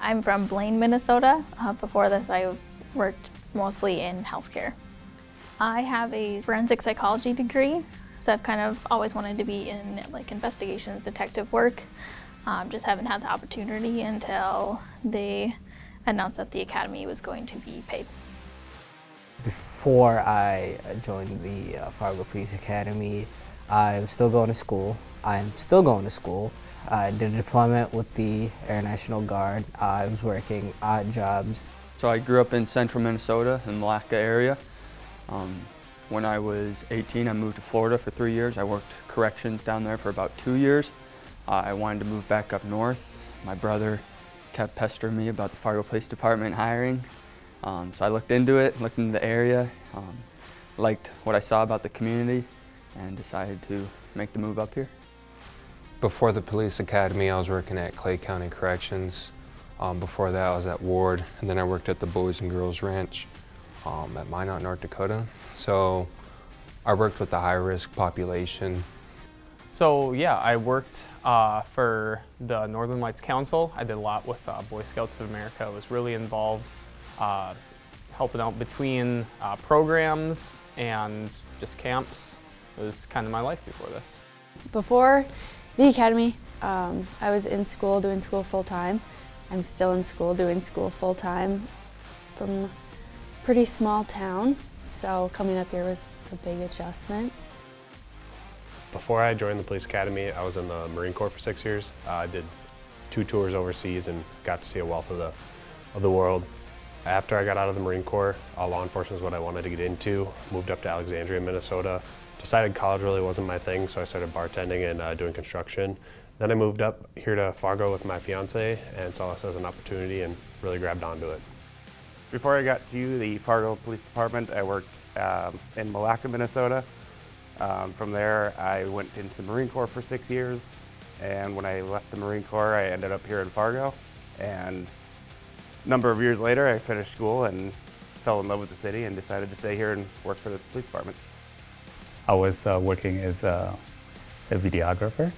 I'm from Blaine, Minnesota. Before this, I worked mostly in healthcare. I have a forensic psychology degree, so I've kind of always wanted to be in like investigations, detective work. Just haven't had the opportunity until they announced that the academy was going to be paid. Before I joined the Fargo Police Academy, I was still going to school. I'm still going to school. I did a deployment with the Air National Guard. I was working odd jobs. So I grew up in central Minnesota, in the Malacca area. When I was 18, I moved to Florida for 3 years. I worked corrections down there for about 2 years. I wanted to move back up north. My brother kept pestering me about the Fargo Police Department hiring. So I looked into it, looked into the area, liked what I saw about the community, and decided to make the move up here. Before the police academy, I was working at Clay County Corrections. Before that, I was at Ward, and then I worked at the Boys and Girls Ranch at Minot, North Dakota. So I worked with the high-risk population. So yeah, I worked for the Northern Lights Council. I did a lot with Boy Scouts of America. I was really involved helping out between programs and just camps. It was kind of my life before this. Before the academy, I was in school, doing school full-time. I'm still in school, doing school full-time. From a pretty small town, so coming up here was a big adjustment. Before I joined the police academy, I was in the Marine Corps for 6 years. I did 2 tours overseas and got to see a wealth of the world. After I got out of the Marine Corps, law enforcement is what I wanted to get into. Moved up to Alexandria, Minnesota. Decided college really wasn't my thing, so I started bartending and doing construction. Then I moved up here to Fargo with my fiance and saw this as an opportunity and really grabbed onto it. Before I got to the Fargo Police Department, I worked in Malacca, Minnesota. From there, I went into the Marine Corps for 6 years, and when I left the Marine Corps, I ended up here in Fargo. And a number of years later, I finished school and fell in love with the city and decided to stay here and work for the police department. I was working as a videographer,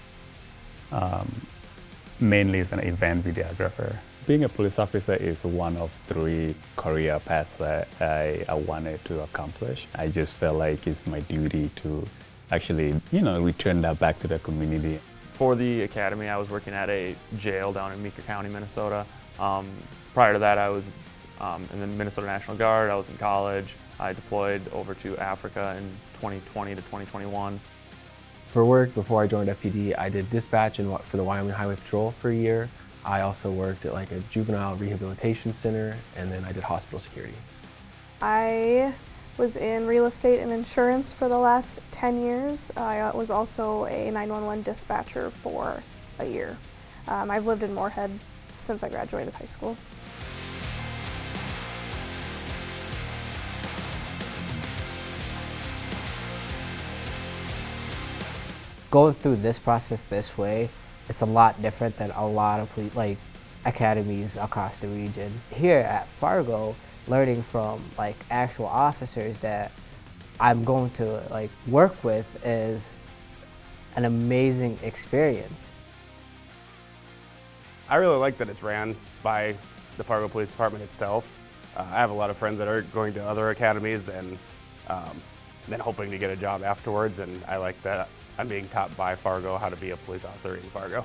mainly as an event videographer. Being a police officer is one of 3 career paths that I wanted to accomplish. I just felt like it's my duty to actually, return that back to the community. For the academy, I was working at a jail down in Meeker County, Minnesota. Prior to that, I was in the Minnesota National Guard. I was in college. I deployed over to Africa in 2020 to 2021. For work, before I joined FPD, I did dispatch for the Wyoming Highway Patrol for a year. I also worked at like a juvenile rehabilitation center, and then I did hospital security. I was in real estate and insurance for the last 10 years. I was also a 911 dispatcher for a year. I've lived in Moorhead since I graduated high school. Going through this process this way, it's a lot different than a lot of academies across the region. Here at Fargo, learning from actual officers that I'm going to work with is an amazing experience. I really like that it's ran by the Fargo Police Department itself. I have a lot of friends that are going to other academies and then hoping to get a job afterwards, and I like that I'm being taught by Fargo how to be a police officer in Fargo.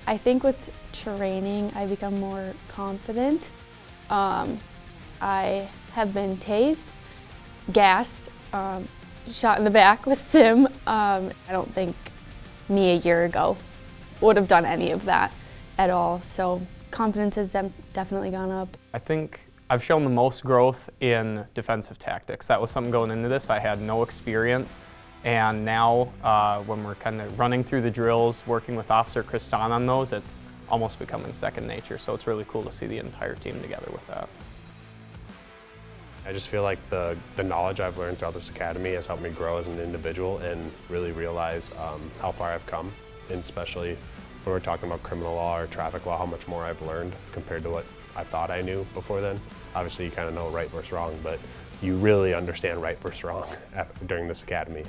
I think with training, I become more confident. I have been tased, gassed, shot in the back with SIM. I don't think me a year ago would have done any of that at all. So confidence has definitely gone up. I think I've shown the most growth in defensive tactics. That was something going into this. I had no experience. And now, when we're kind of running through the drills, working with Officer Kristan on those, it's almost becoming second nature. So it's really cool to see the entire team together with that. I just feel like the knowledge I've learned throughout this academy has helped me grow as an individual and really realize how far I've come, and especially when we're talking about criminal law or traffic law, how much more I've learned compared to what I thought I knew before then. Obviously, you kind of know right versus wrong, but you really understand right versus wrong during this academy.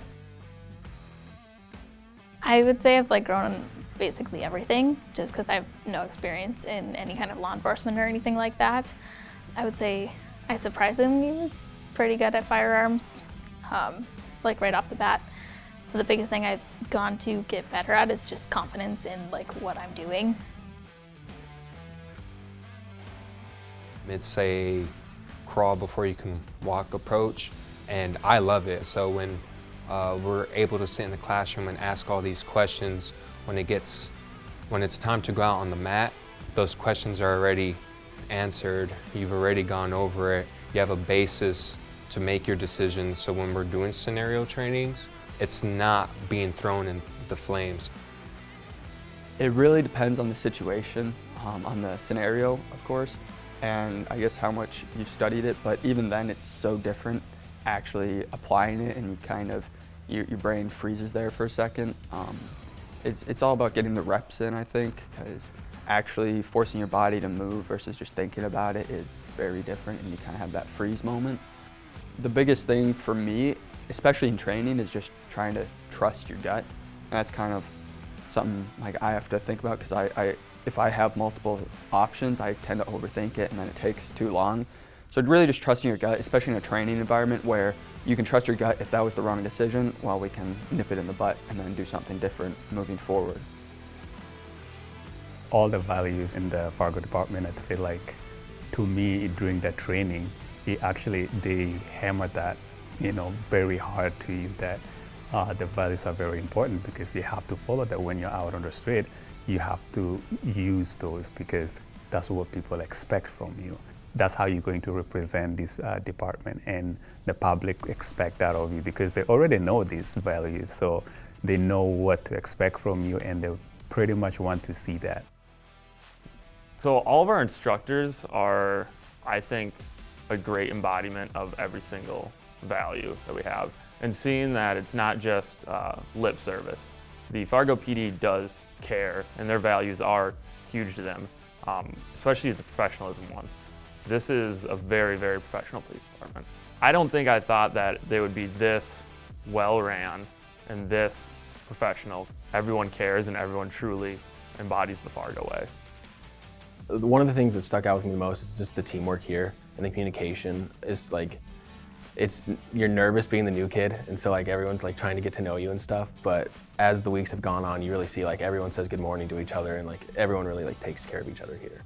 I would say I've grown basically everything, just because I have no experience in any kind of law enforcement or anything like that. I would say I surprisingly was pretty good at firearms, like right off the bat. The biggest thing I've gone to get better at is just confidence in like what I'm doing. It's a crawl before you can walk approach, and I love it. So when we're able to sit in the classroom and ask all these questions, when it's time to go out on the mat, those questions are already answered. You've already gone over it. You have a basis to make your decisions. So when we're doing scenario trainings, it's not being thrown in the flames. It really depends on the situation, on the scenario, of course, and I guess how much you studied it, but even then it's so different actually applying it, and you kind of, your brain freezes there for a second. It's all about getting the reps in, I think, because actually forcing your body to move versus just thinking about it is very different, and you kind of have that freeze moment. The biggest thing for me, especially in training, is just trying to trust your gut. And that's kind of something like I have to think about, because if I have multiple options, I tend to overthink it and then it takes too long. So really just trusting your gut, especially in a training environment where you can trust your gut. If that was the wrong decision, well, we can nip it in the butt and then do something different moving forward. All the values in the Fargo department, I feel like, to me, during that training, they hammer that, very hard to you, that the values are very important, because you have to follow that when you're out on the street. You have to use those, because that's what people expect from you. That's how you're going to represent this department, and the public expect that of you, because they already know these values, so they know what to expect from you, and they pretty much want to see that. So all of our instructors are, I think, a great embodiment of every single value that we have, and seeing that it's not just lip service. The Fargo PD does care, and their values are huge to them, especially the professionalism one. This is a very, very professional police department. I don't think I thought that they would be this well-ran and this professional. Everyone cares and everyone truly embodies the Fargo way. One of the things that stuck out with me the most is just the teamwork here, and the communication is like, you're nervous being the new kid, and so like everyone's like trying to get to know you and stuff, but as the weeks have gone on, you really see like everyone says good morning to each other, and like everyone really like takes care of each other here.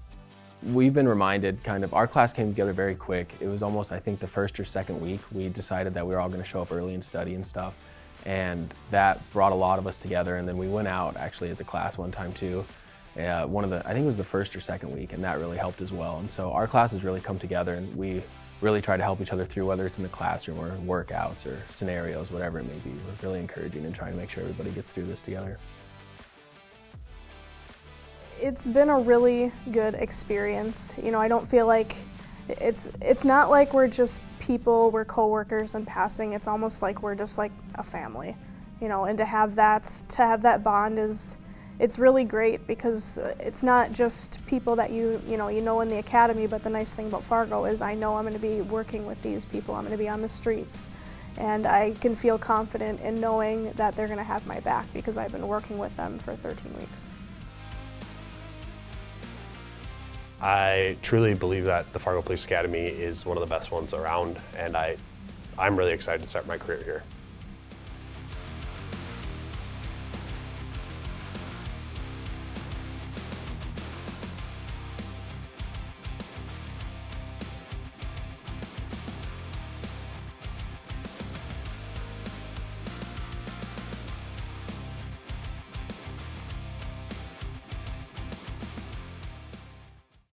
We've been reminded our class came together very quick. It was almost, I think, the first or second week, we decided that we were all gonna show up early and study and stuff, and that brought a lot of us together, and then we went out actually as a class one time too. I think it was the first or second week, and that really helped as well. And so our classes really come together, and we really try to help each other through, whether it's in the classroom or workouts or scenarios, whatever it may be. We're really encouraging and trying to make sure everybody gets through this together. It's been a really good experience. I don't feel like it's not like we're just people, we're coworkers and passing. It's almost like we're just like a family, and to have that bond it's really great, because it's not just people that you know in the academy, but the nice thing about Fargo is I know I'm going to be working with these people. I'm going to be on the streets, and I can feel confident in knowing that they're going to have my back, because I've been working with them for 13 weeks. I truly believe that the Fargo Police Academy is one of the best ones around, and I'm really excited to start my career here.